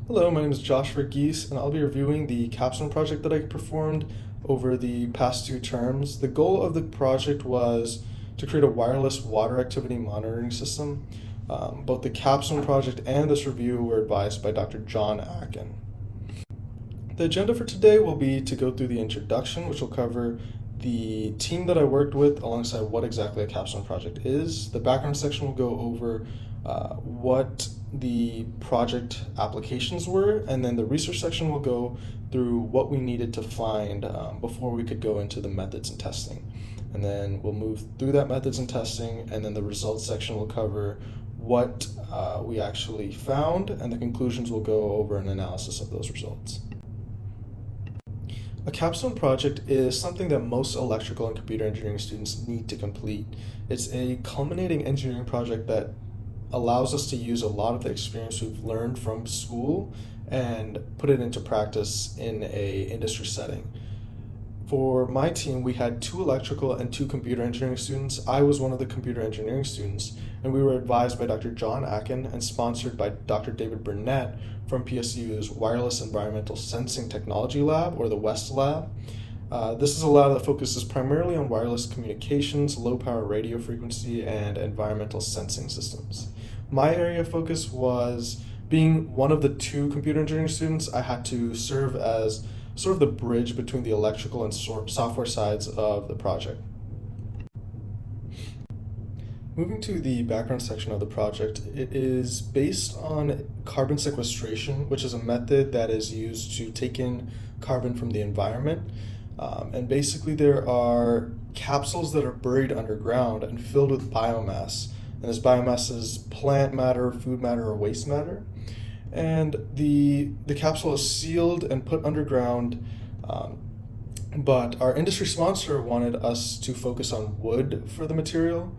Hello, my name is Josh Verghese, and I'll be reviewing the Capstone project that I performed over the past 2 terms. The goal of the project was to create a wireless water activity monitoring system. Both the Capstone project and this review were advised by Dr. John Akin. The agenda for today will be to go through the introduction, which will cover the team that I worked with alongside what exactly a capstone project is. The background section will go over what the project applications were, and then the research section will go through what we needed to find before we could go into the methods and testing. And then we'll move through that methods and testing, and then the results section will cover what we actually found, and the conclusions will go over an analysis of those results. A capstone project is something that most electrical and computer engineering students need to complete. It's a culminating engineering project that allows us to use a lot of the experience we've learned from school and put it into practice in a industry setting. For my team, we had 2 electrical and 2 computer engineering students. I was one of the computer engineering students, and we were advised by Dr. John Akin and sponsored by Dr. David Burnett from PSU's Wireless Environmental Sensing Technology Lab, or the WEST Lab. This is a lab that focuses primarily on wireless communications, low power radio frequency, and environmental sensing systems. My area of focus was being one of the 2 computer engineering students. I had to serve as sort of the bridge between the electrical and software sides of the project. Moving to the background section of the project, it is based on carbon sequestration, which is a method that is used to take in carbon from the environment. And basically there are capsules that are buried underground and filled with biomass. And this biomass is plant matter, food matter, or waste matter. And the capsule is sealed and put underground, but our industry sponsor wanted us to focus on wood for the material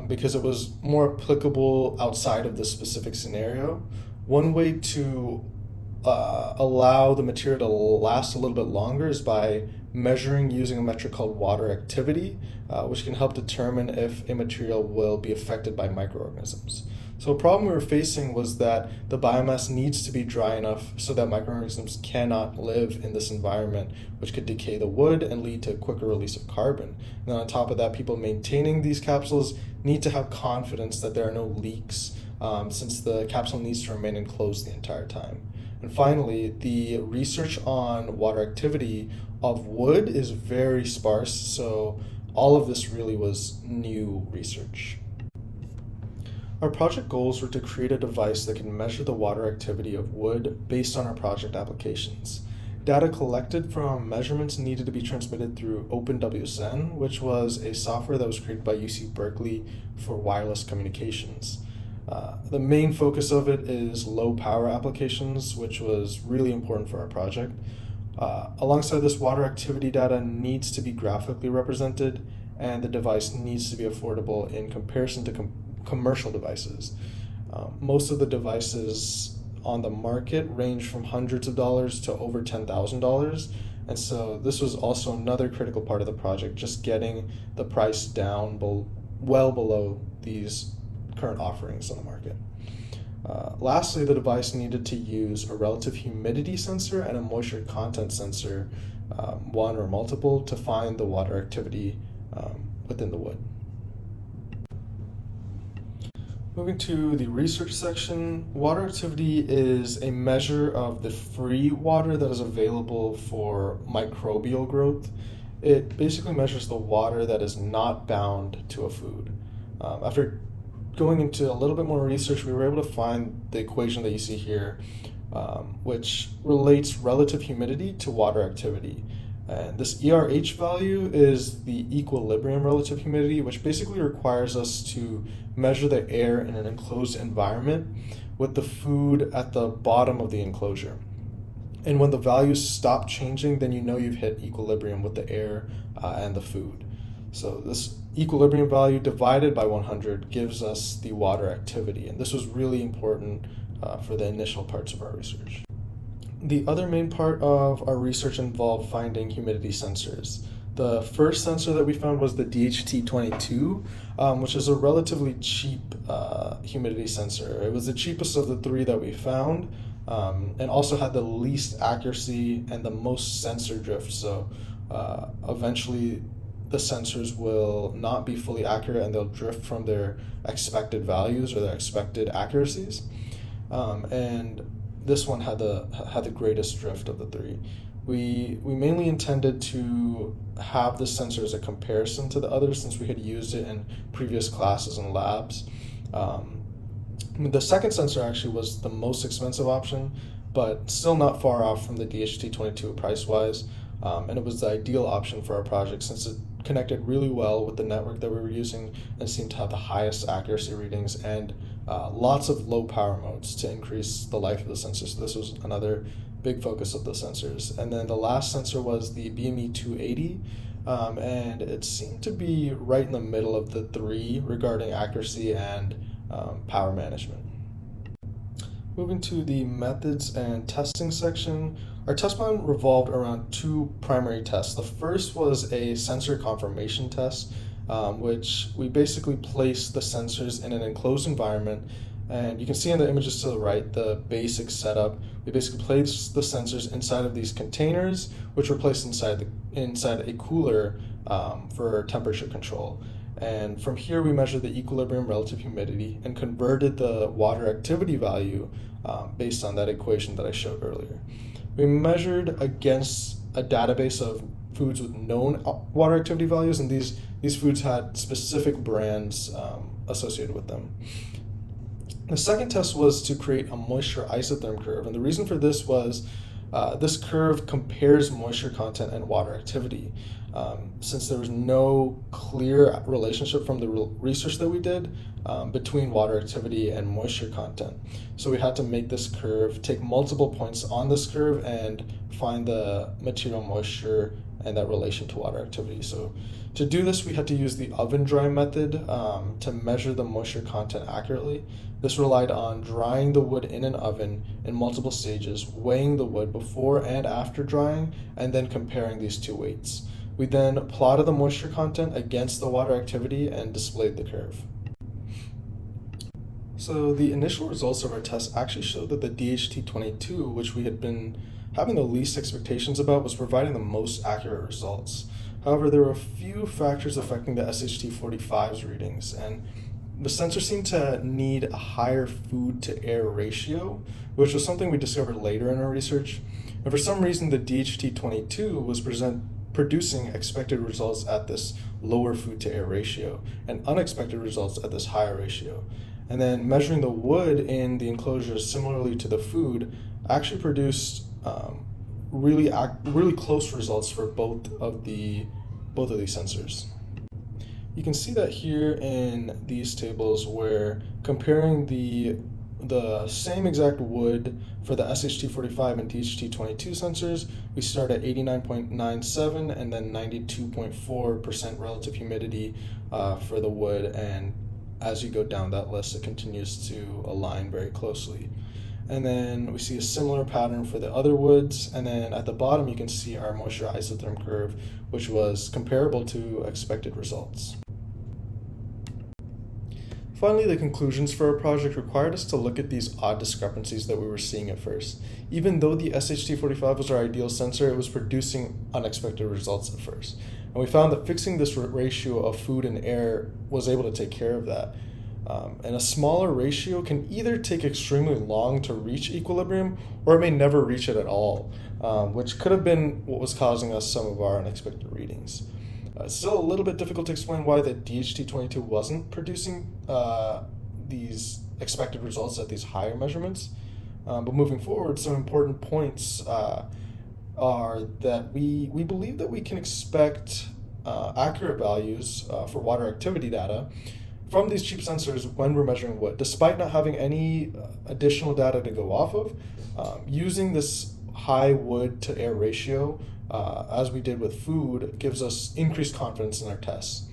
because it was more applicable outside of this specific scenario. One way to allow the material to last a little bit longer is by measuring using a metric called water activity, which can help determine if a material will be affected by microorganisms. So a problem we were facing was that the biomass needs to be dry enough so that microorganisms cannot live in this environment, which could decay the wood and lead to a quicker release of carbon. And then on top of that, people maintaining these capsules need to have confidence that there are no leaks, since the capsule needs to remain enclosed the entire time. And finally, the research on water activity of wood is very sparse, so all of this really was new research. Our project goals were to create a device that can measure the water activity of wood based on our project applications. Data collected from measurements needed to be transmitted through OpenWSN, which was a software that was created by UC Berkeley for wireless communications. The main focus of it is low power applications, which was really important for our project. Alongside this, water activity data needs to be graphically represented, and the device needs to be affordable in comparison to commercial devices. Most of the devices on the market range from hundreds of dollars to over $10,000, and so this was also another critical part of the project, just getting the price down well below these current offerings on the market. Lastly, the device needed to use a relative humidity sensor and a moisture content sensor, one or multiple, to find the water activity within the wood. Moving to the research section, water activity is a measure of the free water that is available for microbial growth. It basically measures the water that is not bound to a food. After going into a little bit more research, we were able to find the equation that you see here, which relates relative humidity to water activity. And this ERH value is the equilibrium relative humidity, which basically requires us to measure the air in an enclosed environment with the food at the bottom of the enclosure. And when the values stop changing, then you know you've hit equilibrium with the air and the food. So this equilibrium value divided by 100 gives us the water activity, and this was really important for the initial parts of our research. The other main part of our research involved finding humidity sensors. The first sensor that we found was the DHT22, which is a relatively cheap humidity sensor. It was the cheapest of the 3 that we found, and also had the least accuracy and the most sensor drift. So eventually the sensors will not be fully accurate and they'll drift from their expected values or their expected accuracies. And this one had the greatest drift of the three. We mainly intended to have the sensor as a comparison to the others since we had used it in previous classes and labs. The second sensor actually was the most expensive option, but still not far off from the DHT22 price-wise, and it was the ideal option for our project since it connected really well with the network that we were using and seemed to have the highest accuracy readings and lots of low power modes to increase the life of the sensor. So this was another big focus of the sensors. And then the last sensor was the BME 280, and it seemed to be right in the middle of the three regarding accuracy and power management. Moving to the methods and testing section, our test plan revolved around two primary tests. The first was a sensor confirmation test, which we basically placed the sensors in an enclosed environment. And you can see in the images to the right the basic setup. We basically placed the sensors inside of these containers, which were placed inside a cooler for temperature control. And from here, we measured the equilibrium relative humidity and converted the water activity value based on that equation that I showed earlier. We measured against a database of foods with known water activity values, and these foods had specific brands associated with them. The second test was to create a moisture isotherm curve, and the reason for this was this curve compares moisture content and water activity. Since there was no clear relationship from the research that we did between water activity and moisture content. So we had to make this curve, take multiple points on this curve and find the material moisture and that relation to water activity. So to do this, we had to use the oven dry method to measure the moisture content accurately. This relied on drying the wood in an oven in multiple stages, weighing the wood before and after drying, and then comparing these two weights. We then plotted the moisture content against the water activity and displayed the curve. So the initial results of our test actually showed that the DHT22, which we had been having the least expectations about, was providing the most accurate results. However, there were a few factors affecting the SHT45's readings, and the sensor seemed to need a higher food to air ratio, which was something we discovered later in our research. And for some reason, the DHT22 was producing expected results at this lower food to air ratio and unexpected results at this higher ratio. And then measuring the wood in the enclosure similarly to the food actually produced really close results for both of these sensors. You can see that here in these tables where comparing the same exact wood for the SHT45 and DHT22 sensors, we start at 89.97 and then 92.4% relative humidity for the wood, and as you go down that list, it continues to align very closely. And then we see a similar pattern for the other woods, and then at the bottom you can see our moisture isotherm curve, which was comparable to expected results. Finally, the conclusions for our project required us to look at these odd discrepancies that we were seeing at first. Even though the SHT45 was our ideal sensor, it was producing unexpected results at first. And we found that fixing this ratio of food and air was able to take care of that. And a smaller ratio can either take extremely long to reach equilibrium, or it may never reach it at all, which could have been what was causing us some of our unexpected readings. It's still a little bit difficult to explain why the DHT22 wasn't producing these expected results at these higher measurements. But moving forward, some important points are that we believe that we can expect accurate values for water activity data from these cheap sensors when we're measuring wood, despite not having any additional data to go off of. Using this high wood to air ratio, as we did with food, gives us increased confidence in our tests.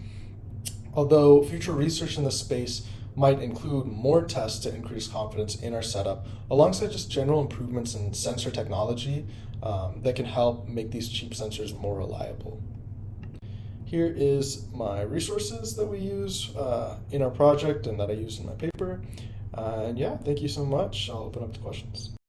Although future research in this space might include more tests to increase confidence in our setup, alongside just general improvements in sensor technology that can help make these cheap sensors more reliable. Here is my resources that we use in our project and that I use in my paper. And yeah, thank you so much. I'll open up to questions.